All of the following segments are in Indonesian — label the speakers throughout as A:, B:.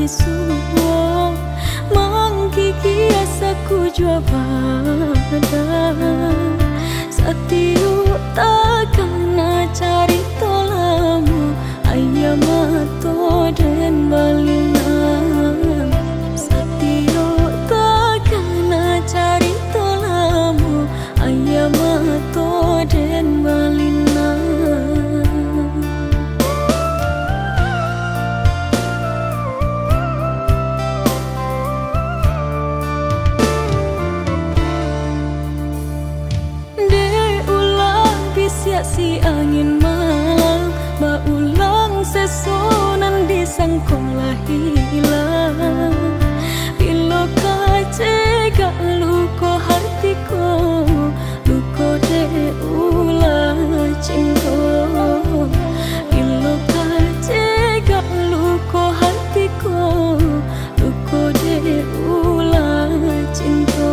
A: suwo mangkiki asaku jua pada satiu takana cari tolamu ayam mato dan balina satiu takana cari tolamu ayam mato dan balina. Si angin malam baulang sesonan disangkong lah hilang bilo kacega luko hatiku luko de ulah cinta bilo kacega luko hatiku luko de ulah cinta.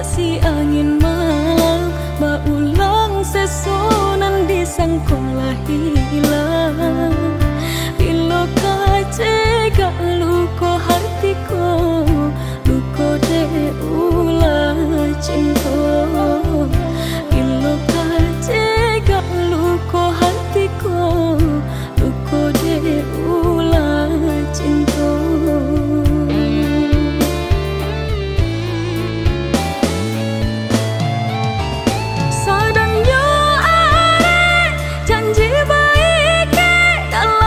A: Si angin malam baulang sesonan disangkong lah hilang bilo kacega luko hatiku luko de ulah cinta bilo kacega luko hatiku luko de ulah cinta. Janji baik dalam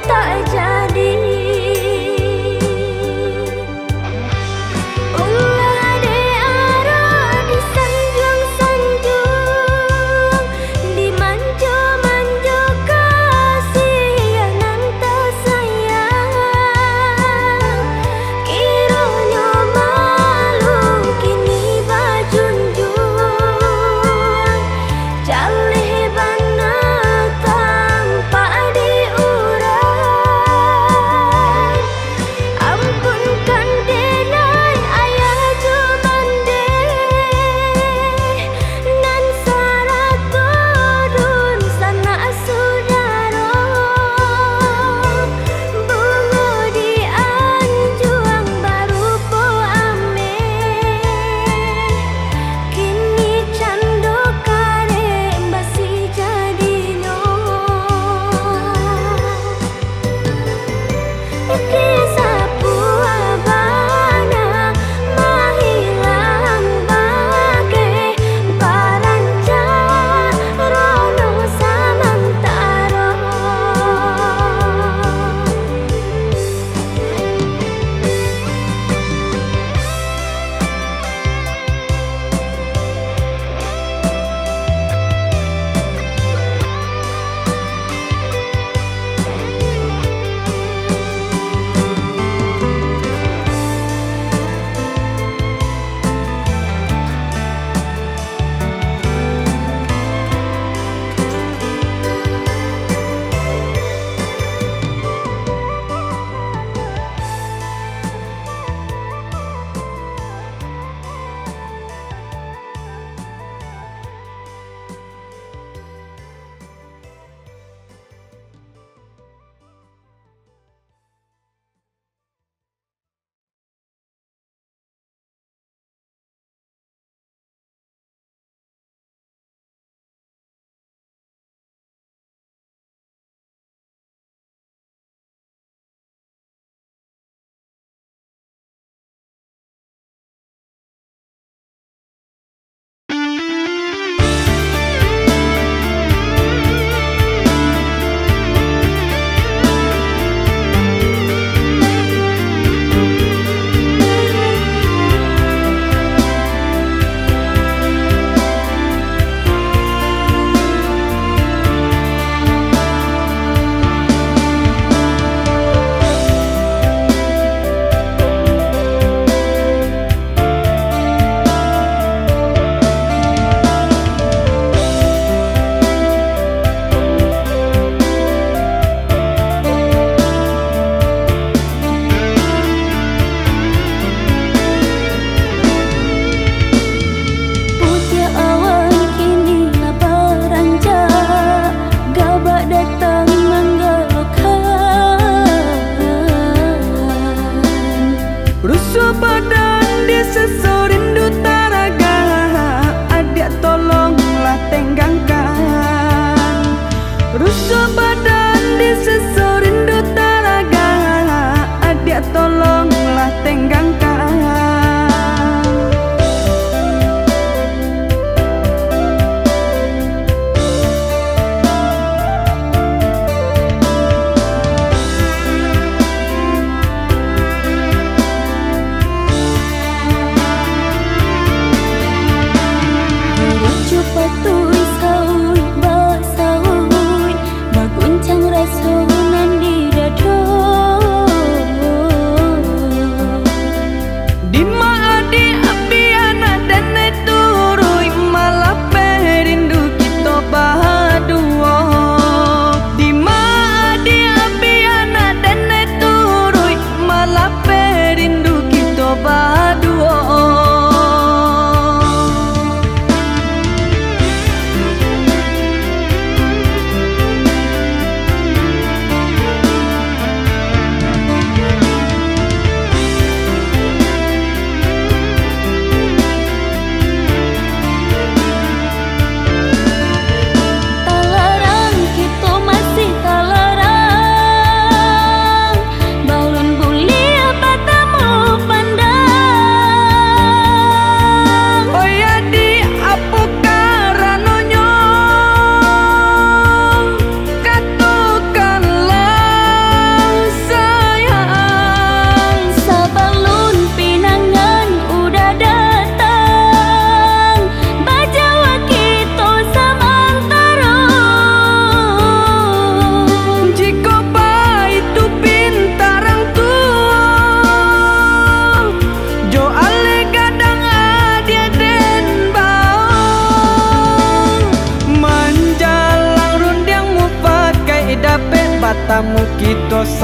B: tak jadi. Ulah diarah disanjung-sanjung, dimanjo-manjo kasih yang nan tersayang. Kiranya malu kini bajunjung, jaleh bana tanpa diurang.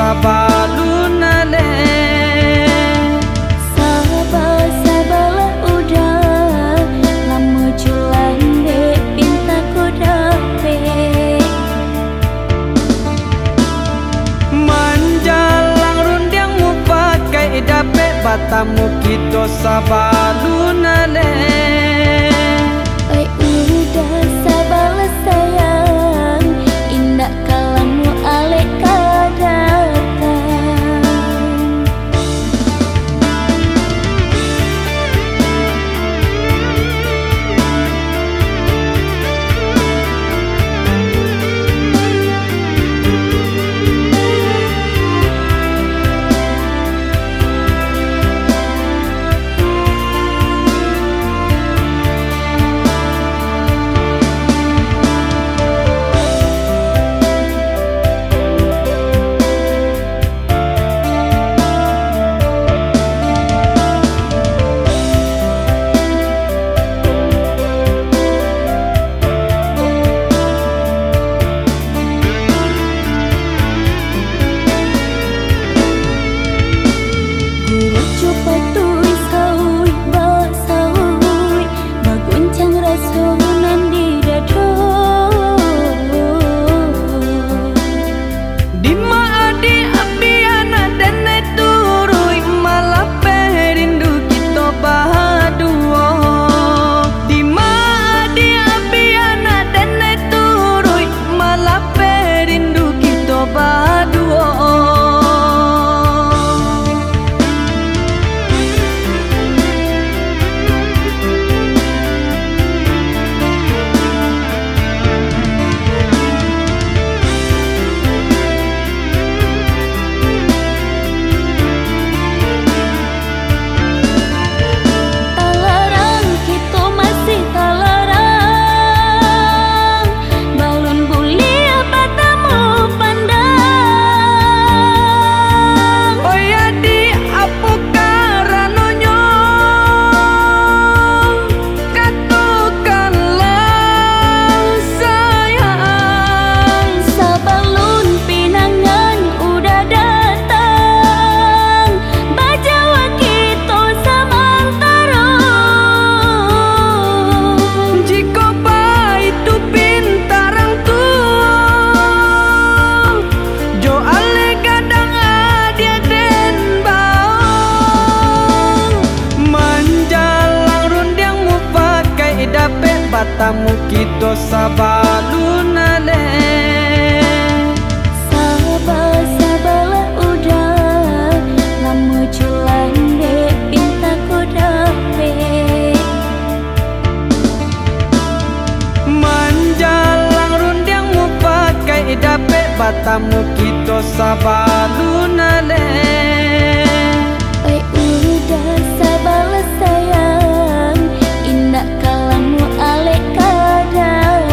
C: sabalunale.
B: Sabar-sabarlah udah, lama jualan dek pinta ko dapet.
C: Manjalang rundiangmu pakai dapet, batamu kita sabalunale.
B: Udah sabarlah sayang, indah kalamu alek kadang.
C: Batamu kita sabalunale.
B: Sabar-sabarlah udah, lama jualan dek pinta ko dapet.
C: Manjalang rundiangmu pakai dapet, batamu kita sabalunale.
B: Udah sabarlah sayang, indah kalamu alek kadang.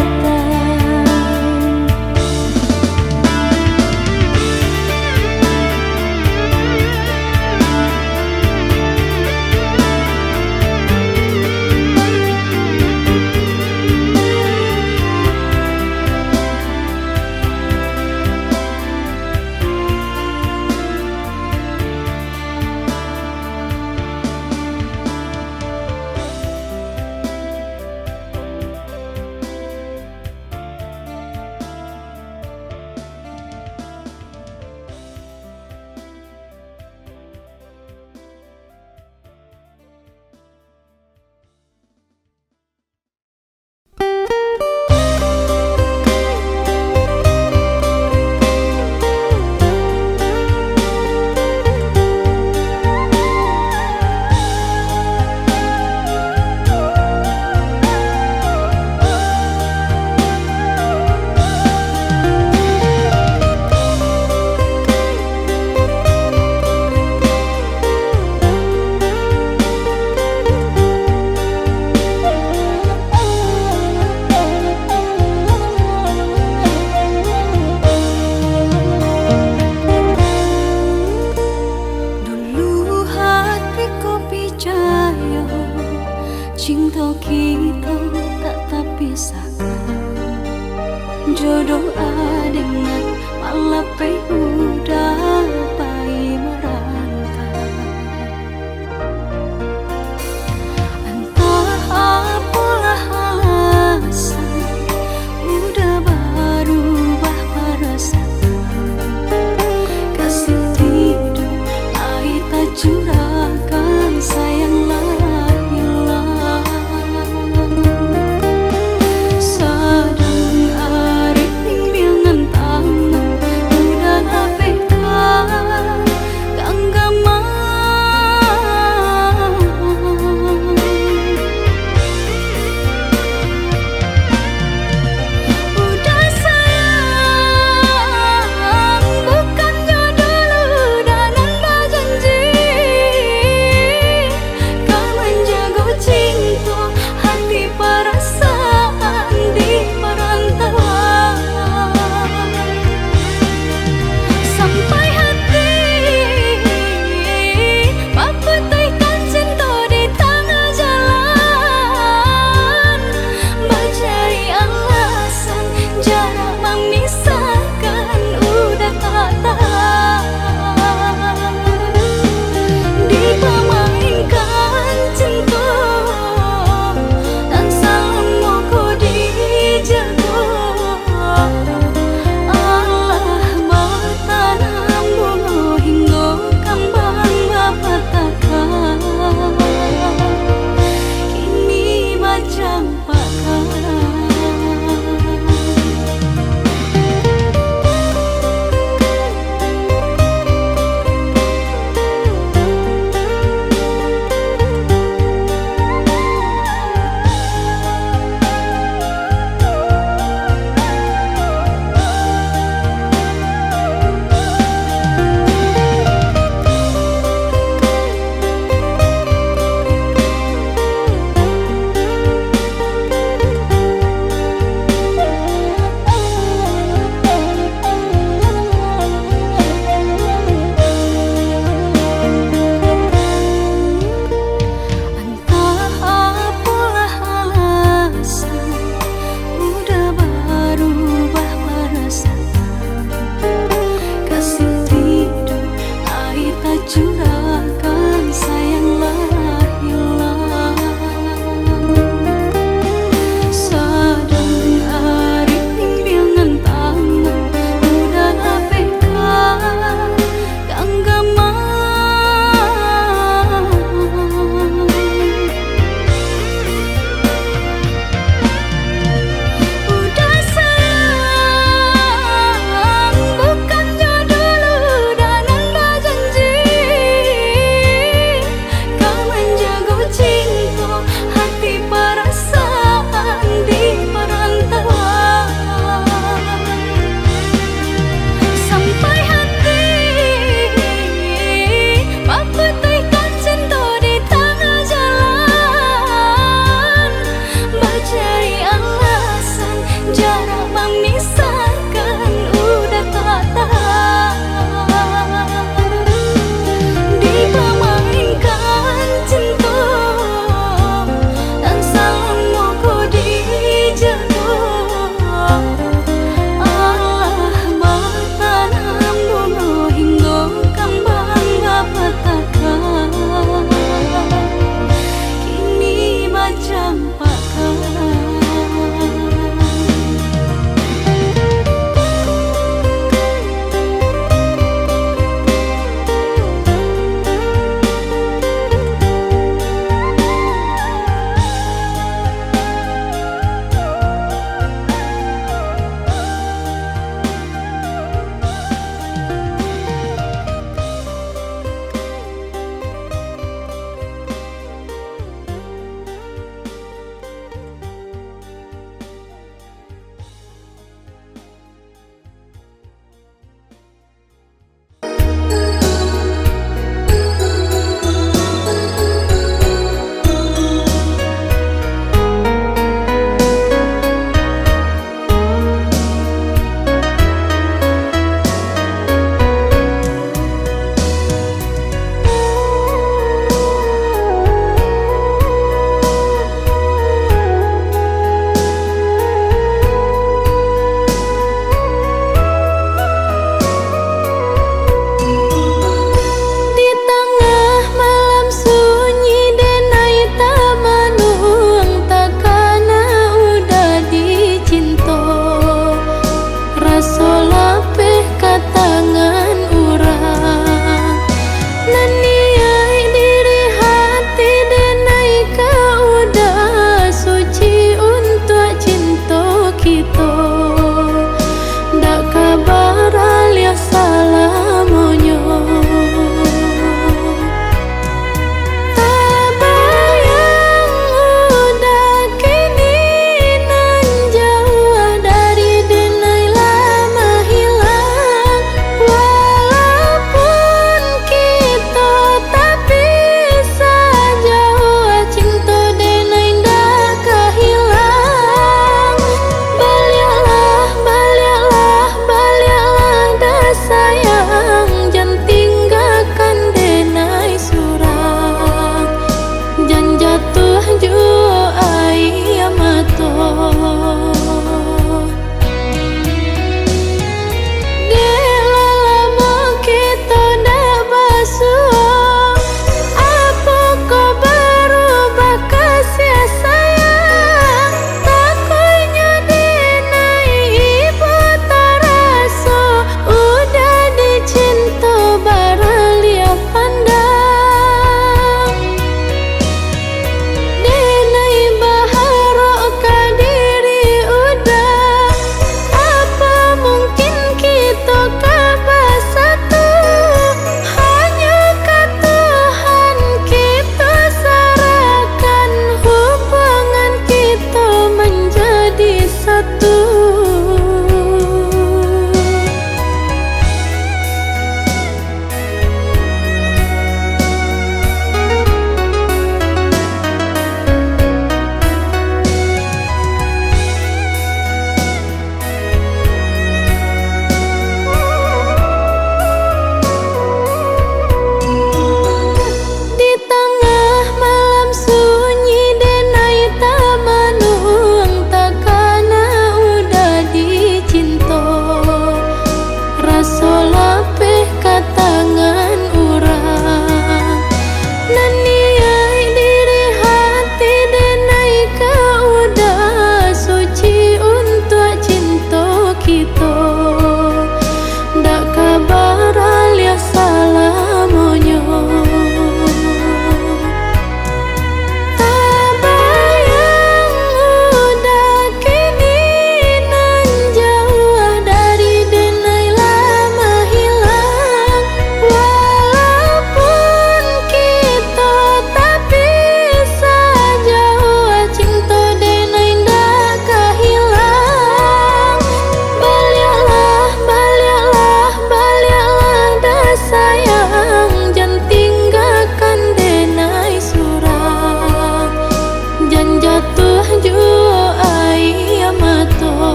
B: cinta kita tak terpisahkan. Jodoh adengan malah udah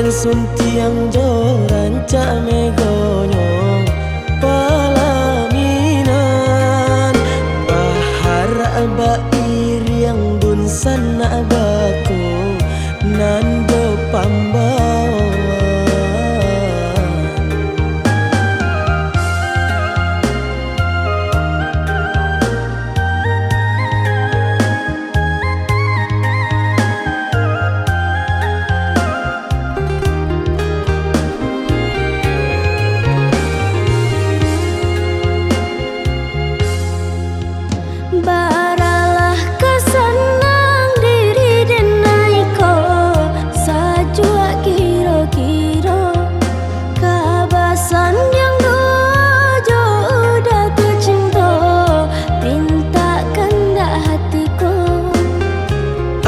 D: suntiang joran cak megonyo palaminan bahara bair yang dun sana bako nando pambawan.
B: Baralah kesenang diri denai ko sajua kiro-kiro kabasan yang dojo udah tercinta pinta kendak hatiku.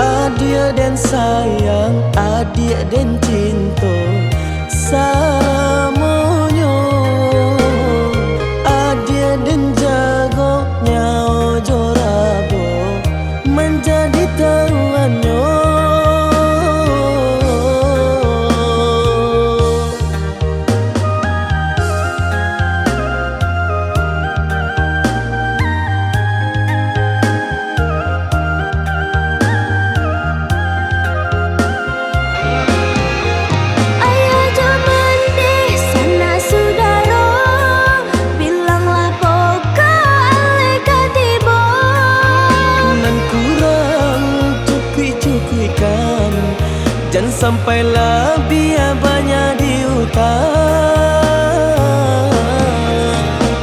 D: Adik dan sayang, adik dan cinta samonyo adik dan jago nyao jorabo menjadi taruhannya.
B: Ayo jaman deh sana sudaro bilanglah poka aleka tibo.
D: Nan kurang cukui-cukuikan jangan sampailah biar banyak diutang.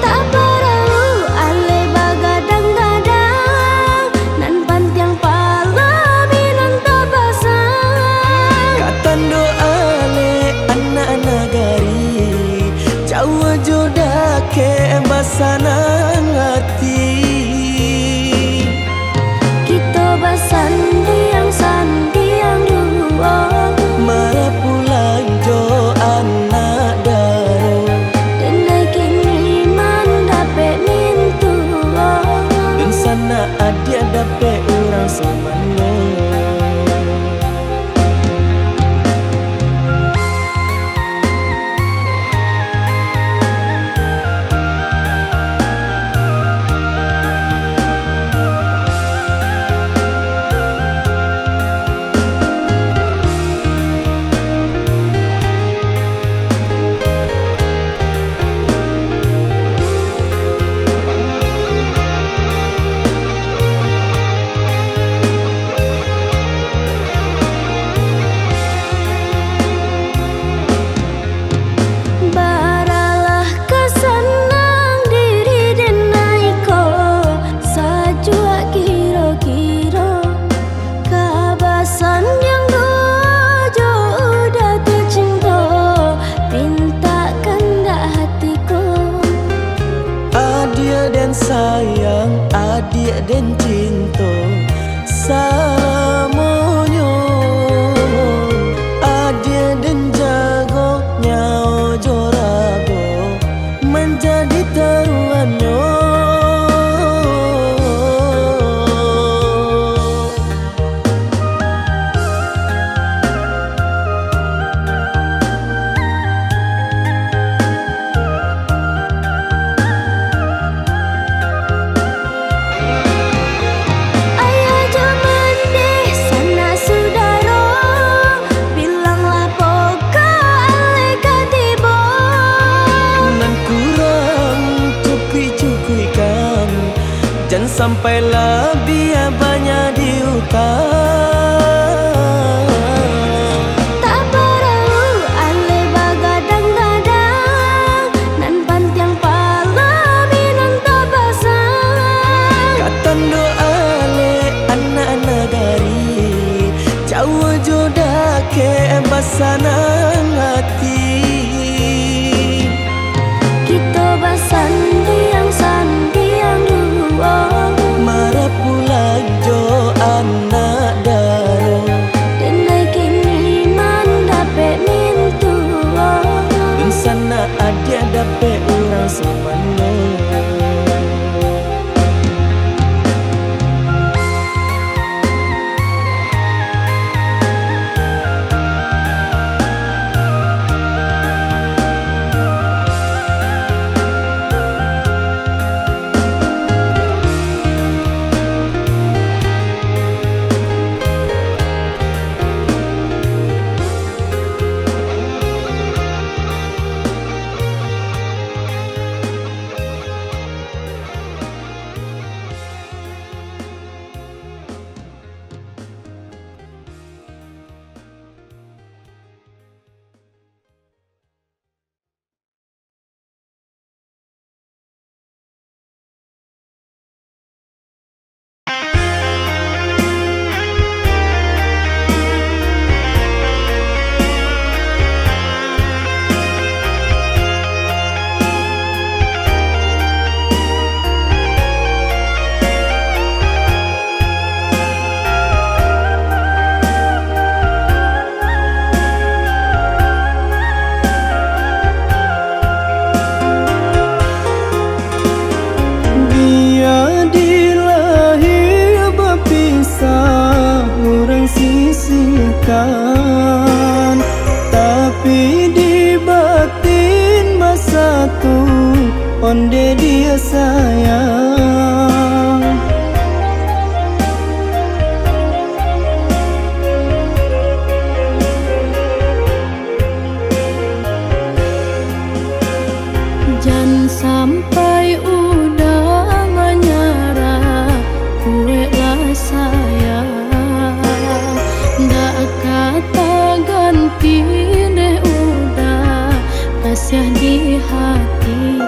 B: Tak perlu ale bagadang-gadang nan pantiang pala minan tabasang.
D: Katan doa le anak nagari jauh jodoh ke basanan hati.
B: Kita basandiang sandiang ruang
D: Marah pulang jo anak daro
B: denai kini man dapat mintuang.
D: dan sana adik dapat orang semana.
B: Baralah kesenang diri denai ko sajua kiro-kiro kabasan yang dojo udah tercinta pinta kendak hatiku.
D: Adik dan sayang, adik dan cinta samonyo adik dan jago nyao jorabo menjadi taruhannya.
B: Ayo jaman deh sana sudaro bilanglah poka aleka tibo.
D: Nan kurang cukui-cukuikan jangan sampailah biar banyak diutang.
B: Tak perlu ale bagadang-gadang nan pantiang pala minan tabasang.
D: Katan doa le anak nagari jauh jodoh ke basanan hati.
B: Kita basandiang sandiang ruang
D: Marah pulang jo anak daro
B: denai kini man dapat mintuang.
D: dan sana adik dapat orang semana. bersihkan, tapi di batin masa tu onde dia sayang.
A: Jangan sampai udah menyerah, kue lah sayang. Ndak kata ganti deh udah kasih di hati.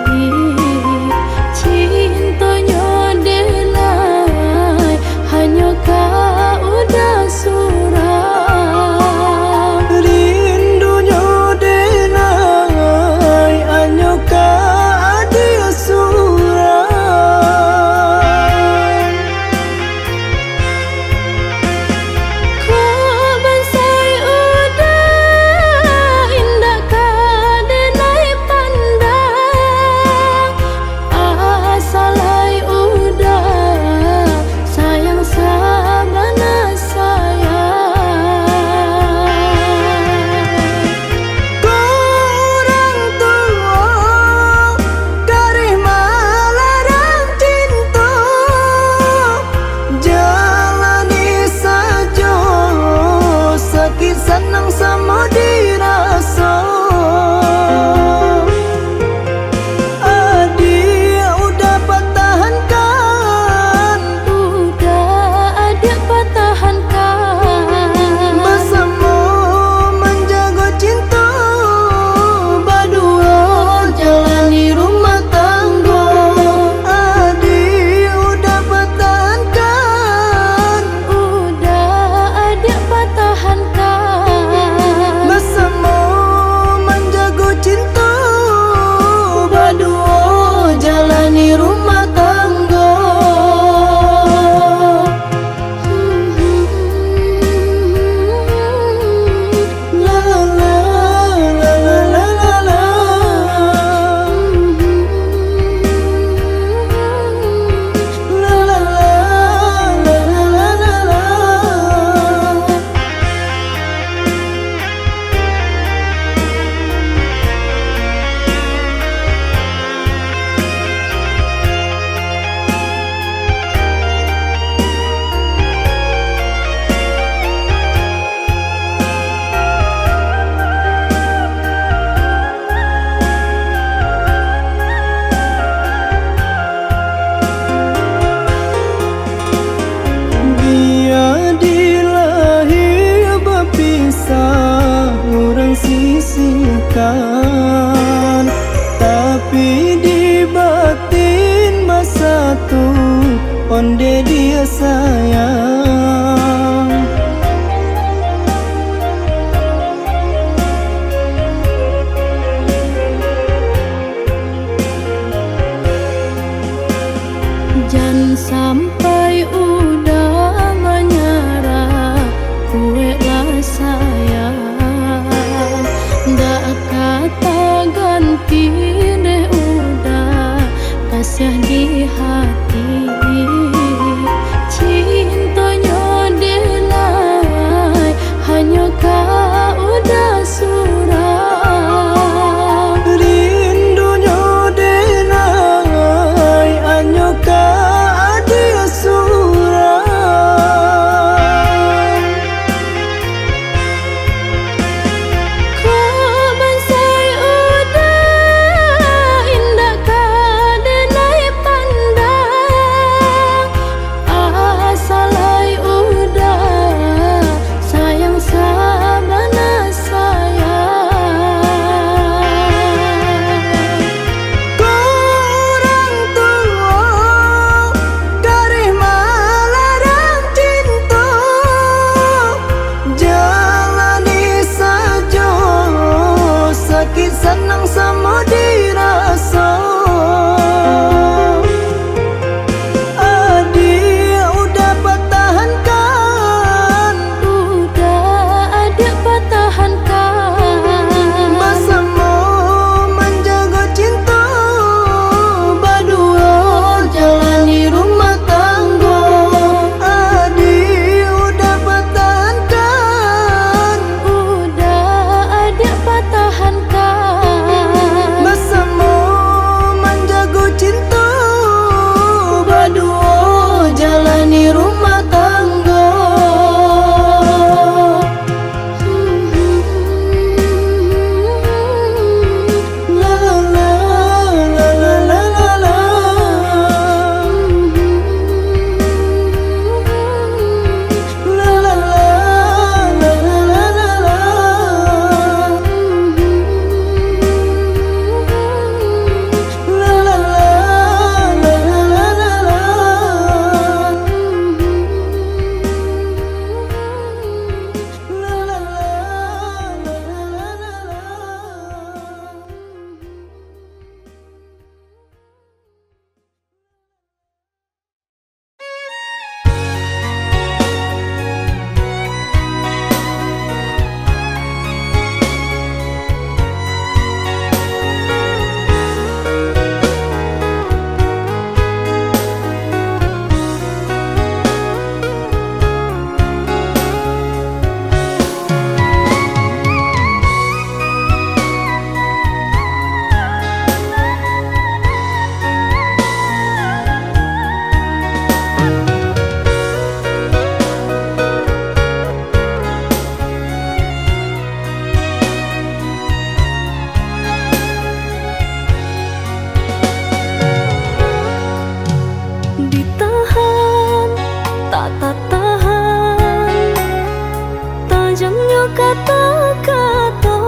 B: Jangan kata-kata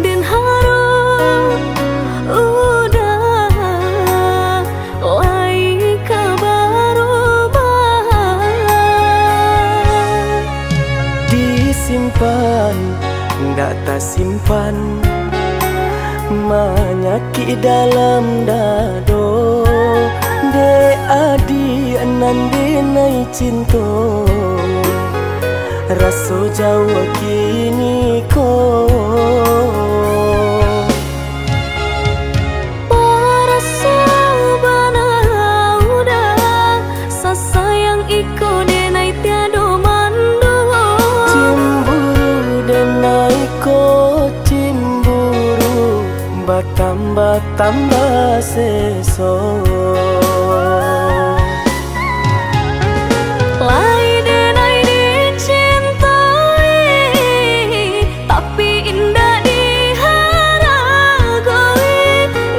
B: dan harap udah lai kabar ubah.
D: Disimpan, ndak tak simpan, menyakit dalam dado. De adi nande nai cinta, raso Jawa kini ko.
B: Para sabana udah sasayang iko denai tiado mandu.
D: Cemburu denai ko cemburu, batambah-tambah seso.
B: Lai denai dicintai, tapi indah diharagoi.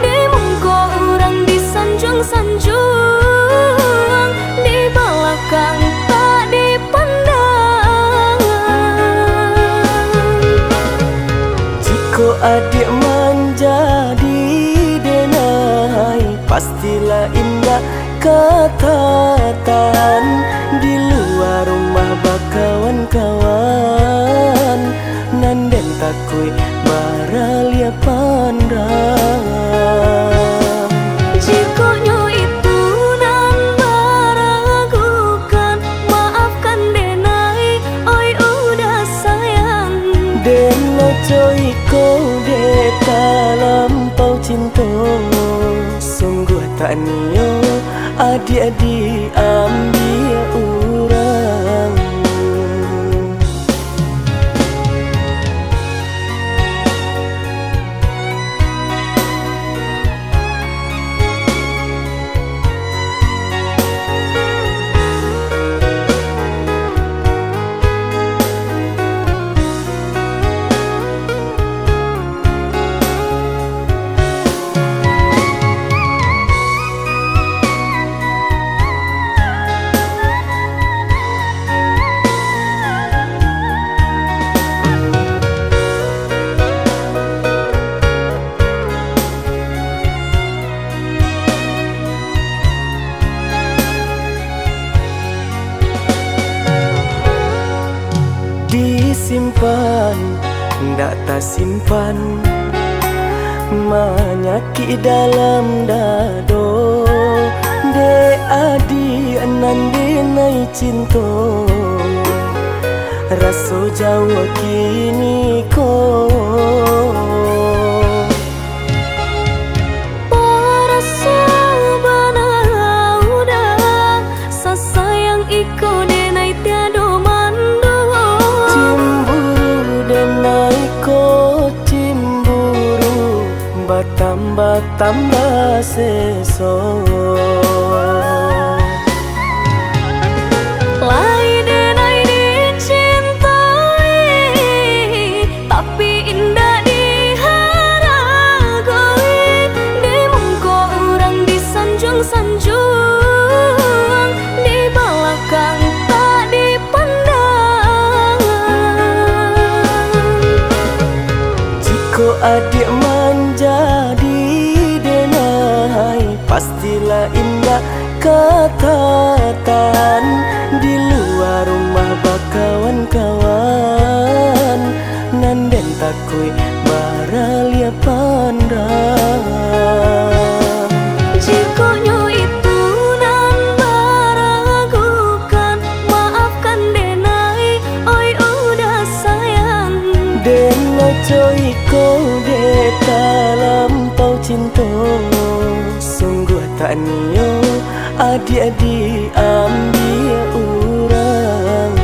B: Demungko orang disanjung-sanjung, di belakang tak dipandang.
D: Jika adik menjadi denai, pastilah indah ketatan. Di luar rumah bakawan-kawan, nanden takui baralia pandang.
B: Jikonya itu nan meragukan, maafkan denai, oi udah sayang.
D: Den lo coy ko de talampau cinta, sungguh tak nio adik-adik ambil urang. Disimpan, ndak tak simpan, menyakit dalam dado. De adi nande nai cinta, raso Jawa kini ko.
B: Para sabana udah sasayang iko denai tiado mandu.
D: Cemburu denai ko cemburu, batambah-tambah seso.
B: Lai denai dicintai, tapi indah diharagoi. Demungko orang disanjung-sanjung, di belakang tak dipandang.
D: Jika adik menjadi denai, pastilah indah ketatan. Di luar rumah bakawan-kawan, nanden takui baralia pandang.
B: Jikonya itu nan meragukan, maafkan denai, oi udah sayang.
D: Den lo coy ko de talampau cinta, sungguh tak nio adik-adik ambil urang.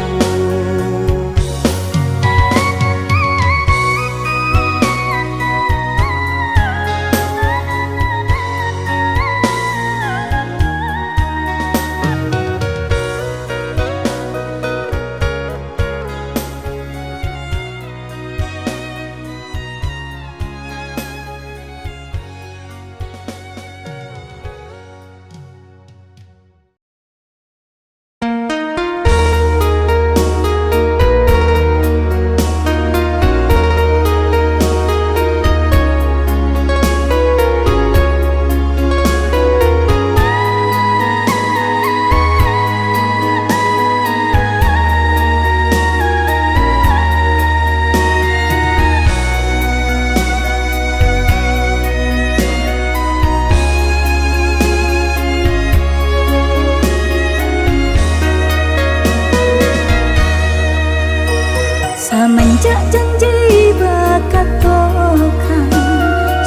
B: Jak janji bakat tokan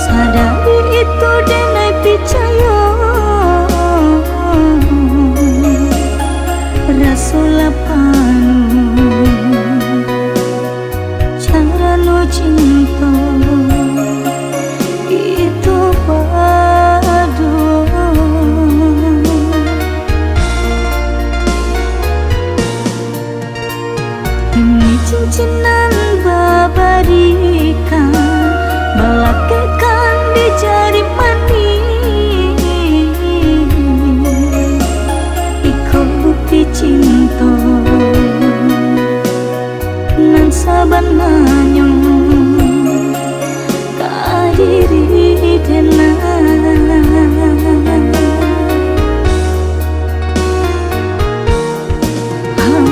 B: sadari itu denai percaya Rasul panu cara no cinta itu padu ini cincinan babarikan balakekan di jari mani iko bukti cinta nan saban nanyong kadiri tenan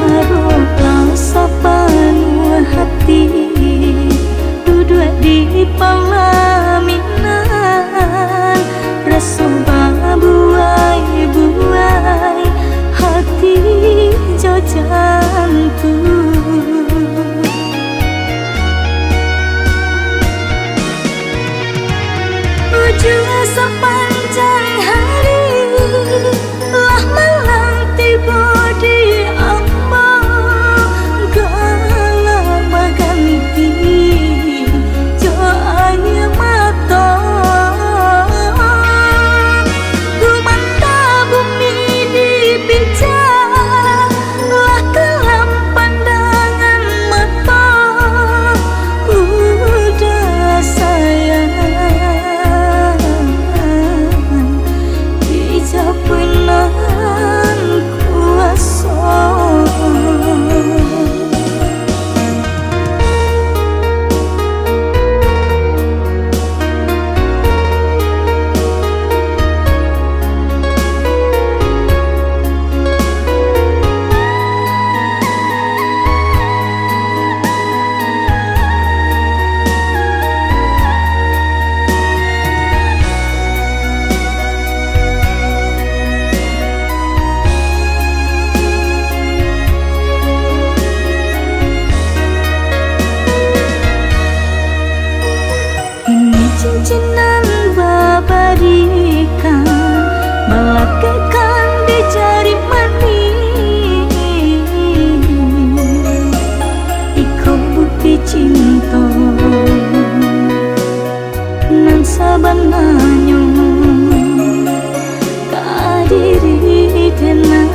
B: haraplah sapanu hati duduk di pelaminan rasa buai hati jo jantung ujung sepanjang hari lah malang tiba di ambang gala maganti jo air mata rumanta bumi dibincang lah kelam pandangan mata udah sayang Ijapunan kuasa cincinan babarikan balakekan di jari mani iko bukti cinta nan saban nanyong kadiri tenan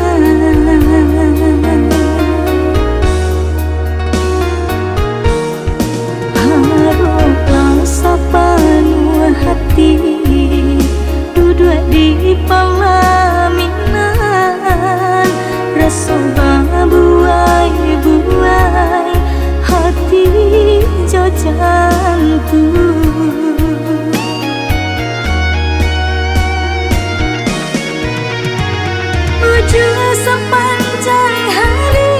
B: haraplah sapanu hati duduk di pelaminan rasa buai hati jo jantung ujung sepanjang hari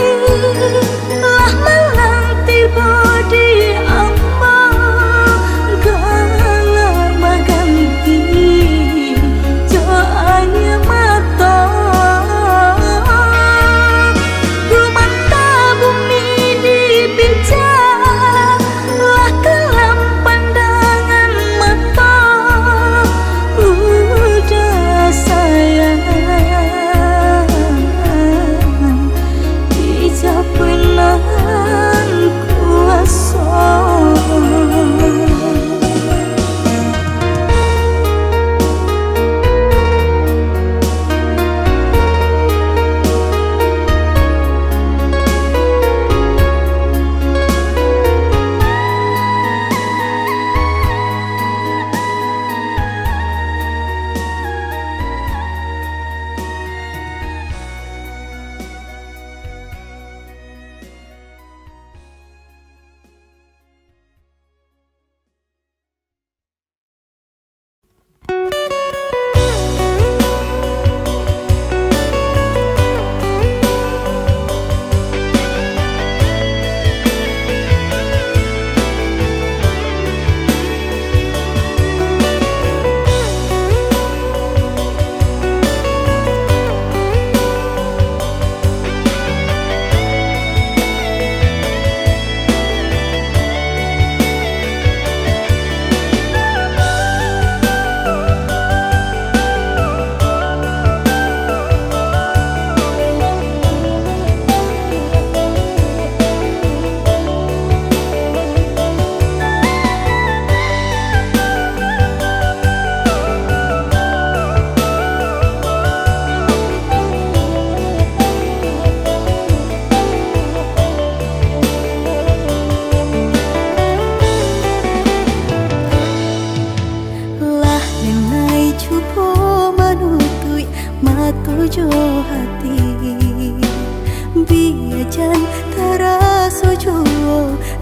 B: lah malang tiba di ambang gala maganti jo air mata rumanta bumi dibincang lah kelam pandang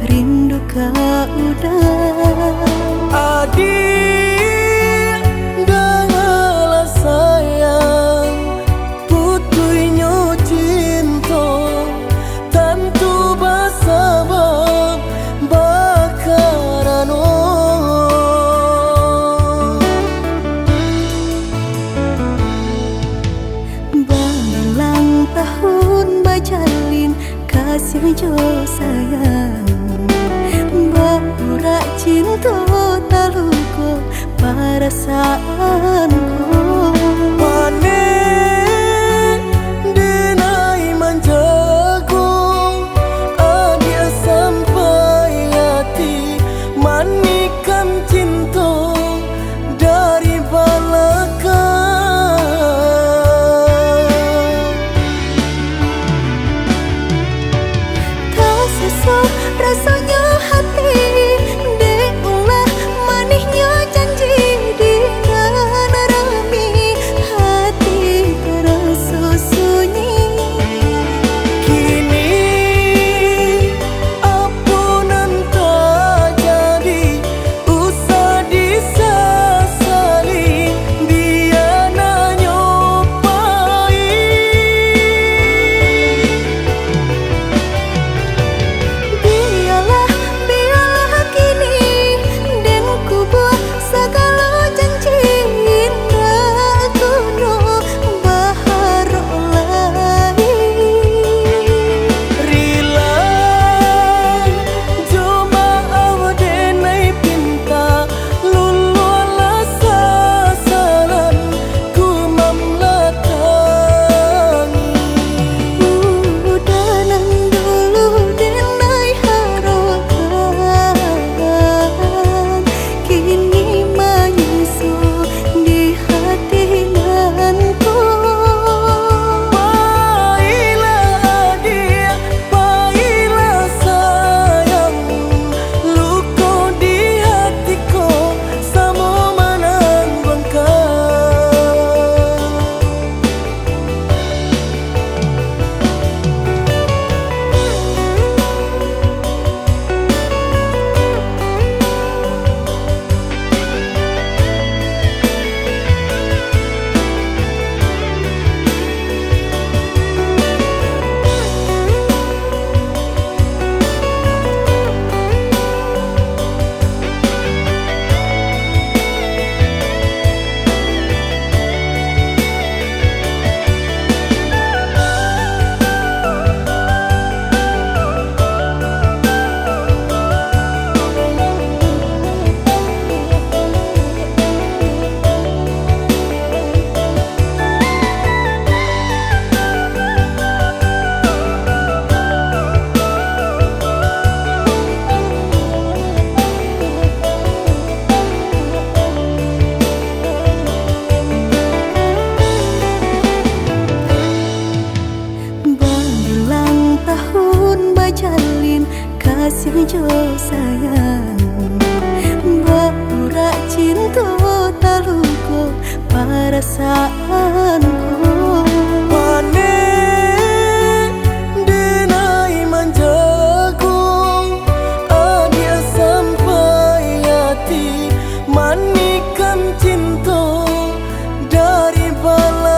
B: rindu kau udah.
D: Adik dengarlah sayang, putuinyo cinta tentu bersabab bakarano. Berulang tahun bajalin kasih jo sayang, berurak cinta taluko perasaanku. Panen denai manjago, adia sampai hati manikan cinta dari belakang. Tak sesak rasanya hati, deulah manisnya janji di rami hati terasa sunyi. Kini ampunan tak jadi, usah disesali, biar nyopai. Biarlah kini dan ku buat segala janji indah kuno baharok lain. Rila cuma awdenai pinta lululah sasaran ku mamlatangi. Udanan dulu denai harokan, kini menyusul di hati nanku. Baiklah dia, baiklah sayang, luka di hatiku sama menanggung berulang tahun bajalin kasih jo sayang, berurak cinta taluko perasaanku. Panen denai manjago, adia sampai hati manikan cinta dari belakang.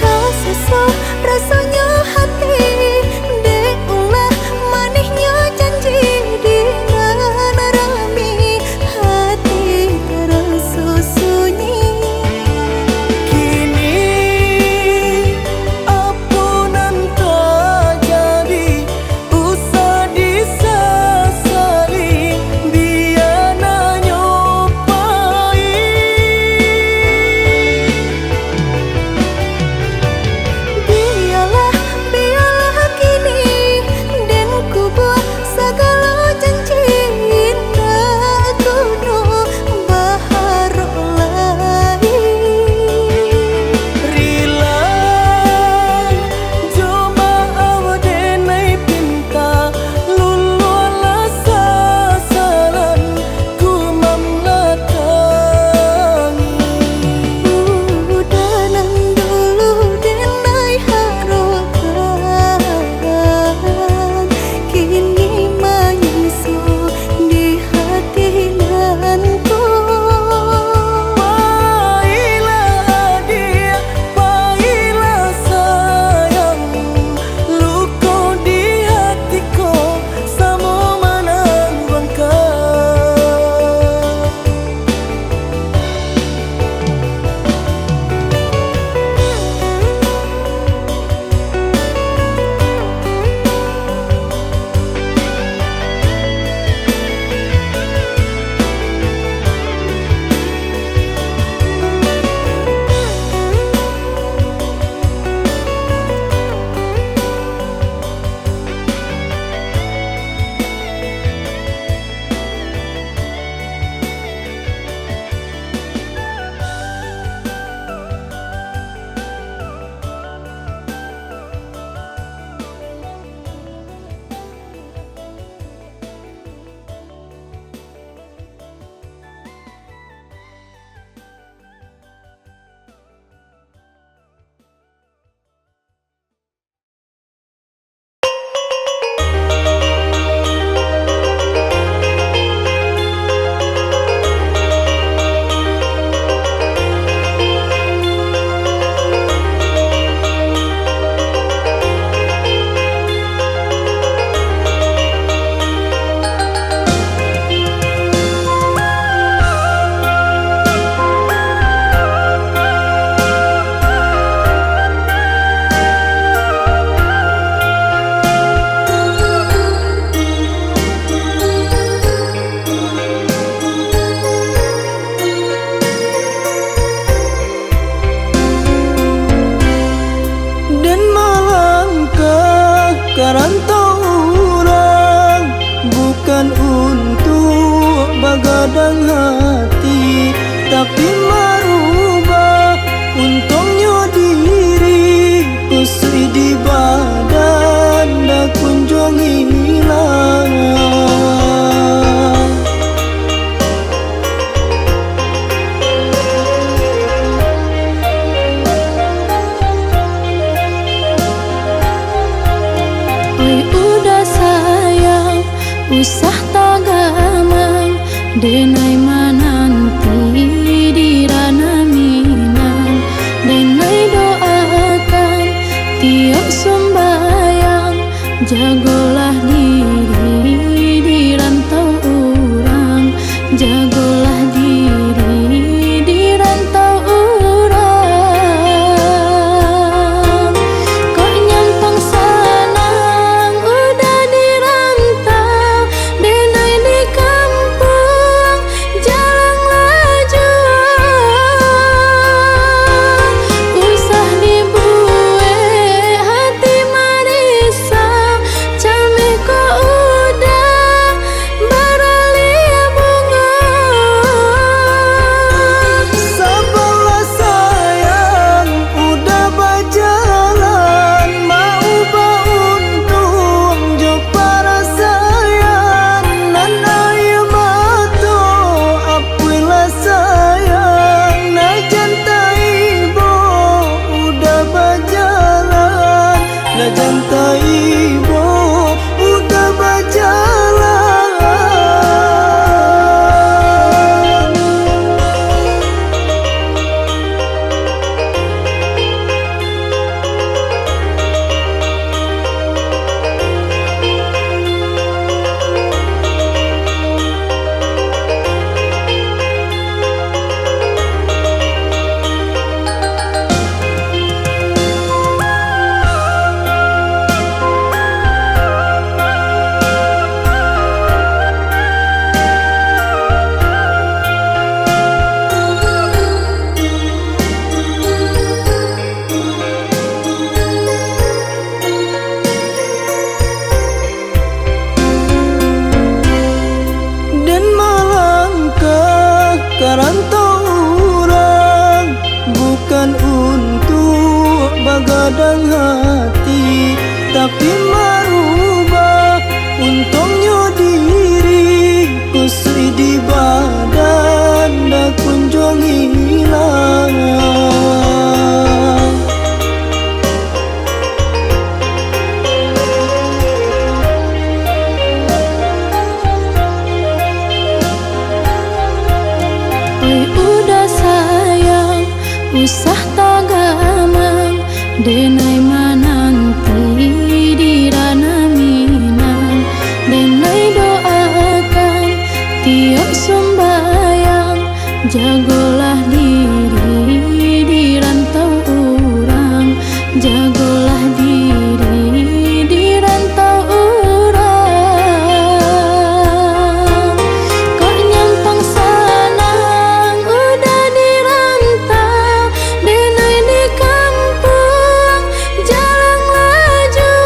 D: Tak sesak rasanya hati, deulah manisnya janji di rami hati bagadang hati, tapi merubah untungnya diri kusui di badan dah kunjung hilang.
A: Oi udah sayang, usah tagamang, denai mananti dirana minang, denai doakan tiap sembayang, jagolah diri di rantau orang, jagolah diri di rantau orang. Kok nyampang sanang udah di rantau, denai di kampung jalan lajuan. Usah dibuat hati marisau, calmeh kok udah beralia bunga.
D: Sabarlah sayang, udah berjalan, mau beruntung jo para sayang. Nan air mata apulah sayang, na jantai ibu udah berjalan, na jantai ibu udah berjalan. Dan melangkah ke rantau orang, bukan untuk bagadang hati, tapi merubah untungnya diri kusui di badan dah kunjung hilang.
A: Oi udah sayang, usah tagamang, denai mananti dirana minang, denai doakan tiap sembayang, jagolah diri di rantau orang, jagolah diri di rantau orang. Kok nyampang sanang udah di rantau, denai di kampung jalan lajuan.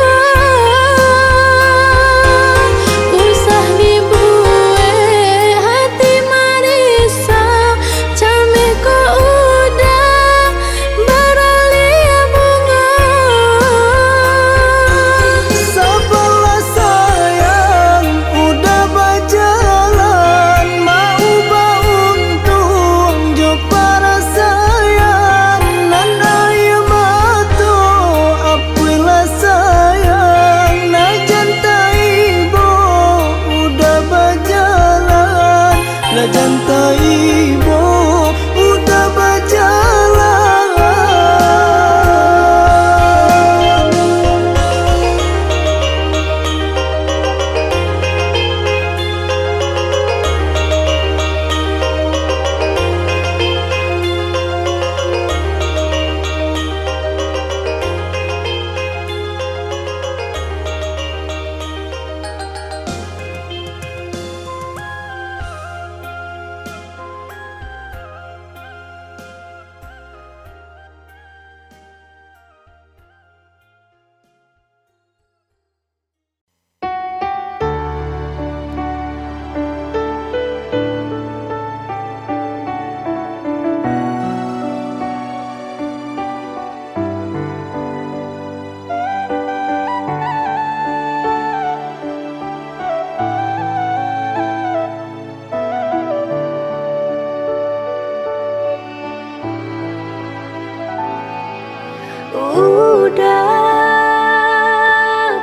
A: Udah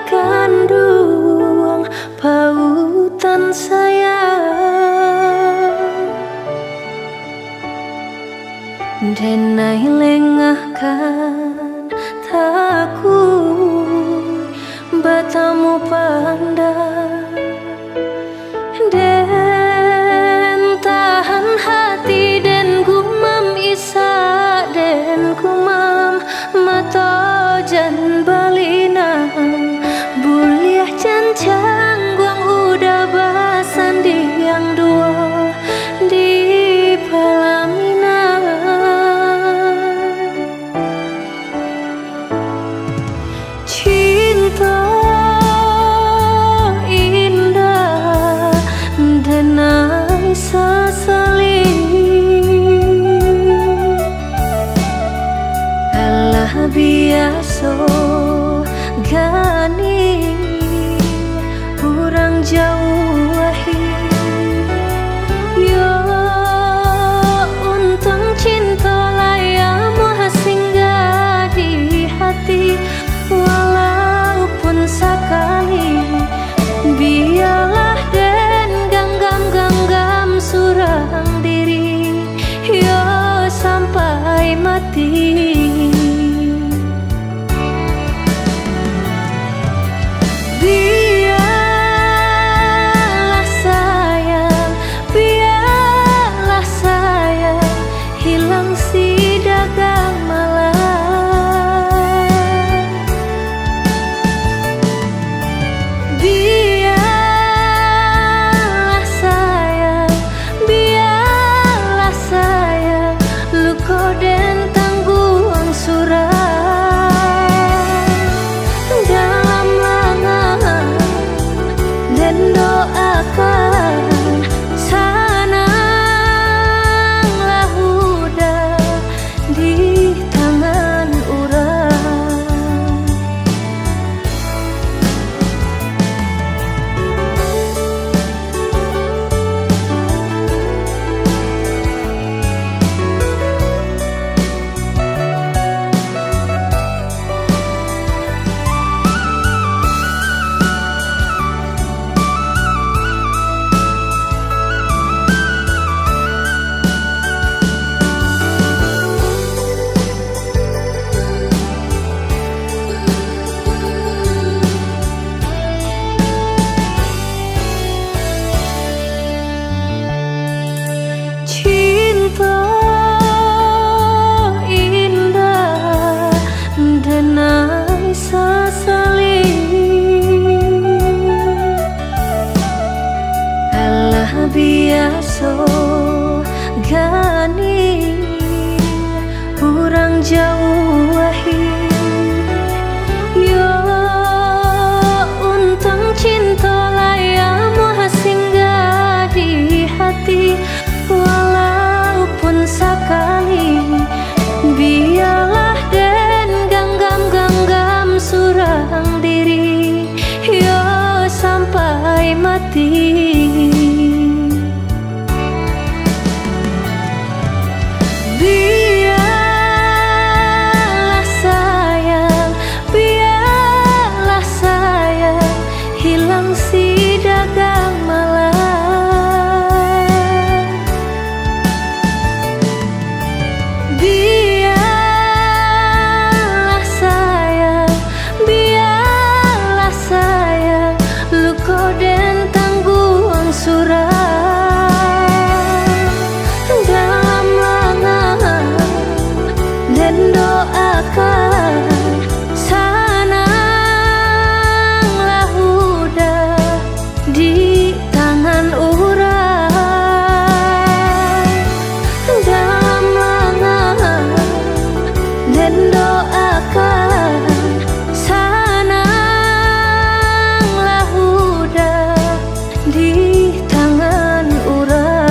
A: kandung pautan sayang denai lengahkan takut batamu pandang den tahan hati den gumam isa den gumam mata jan balina buliah cancang guang udah basan di yang dua di pelaminan cinta indah denai sesali alah biasa gani kurang jauh ya untung cinta layamu singgah di hati walaupun sekali biarlah den genggam surang diri ya sampai mati. Biarlah sayang hilang si dagang malam. Biarlah sayang luko den tangguang surang dalam lengan dan doakan sananglah udah di tangan urang. Cinta indah denai sesali alah biasa gani kurang jauh ya untung cinta layamu singgah di hati walaupun sekali biarlah den genggam surang diri ya sampai mati. Biarlah sayang hilang si dagang malam. Biarlah sayang luko den tangguang surang dalam lengan dan doakan sananglah udah di tangan urang dalam lengan dan doakan sananglah udah di tangan urang.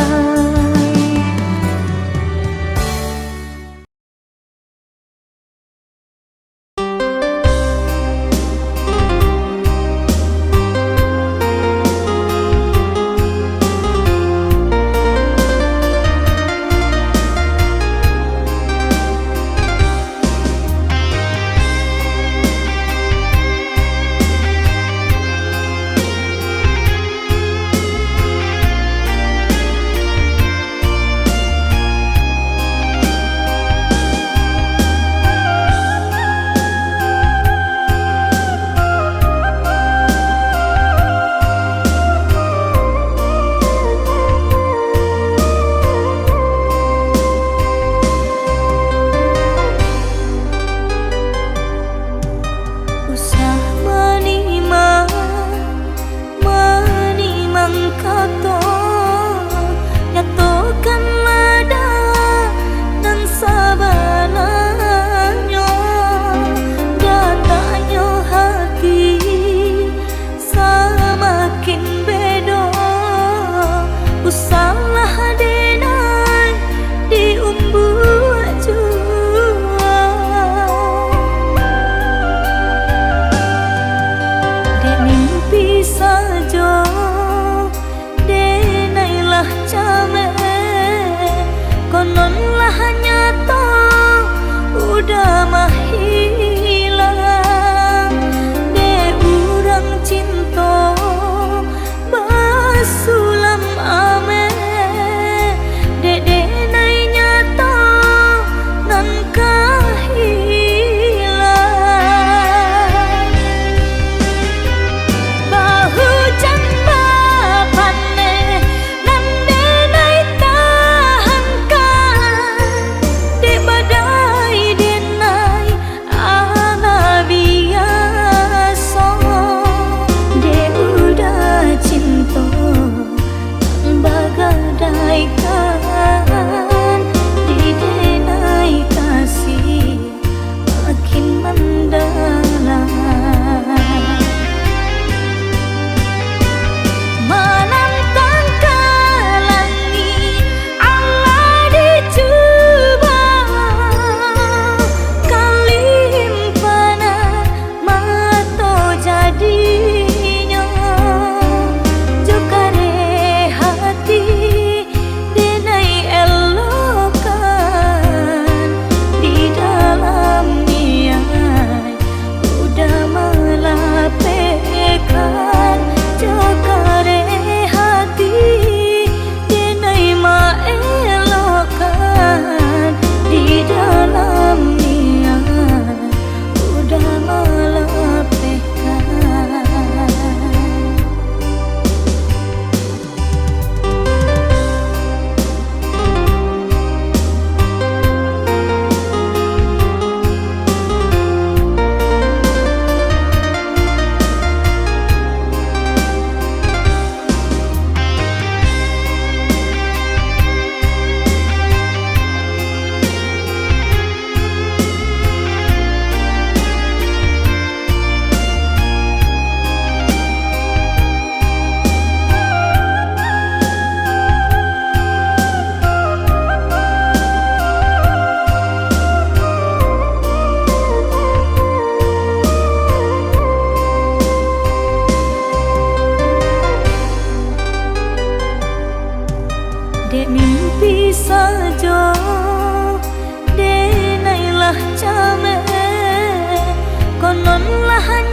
A: hanya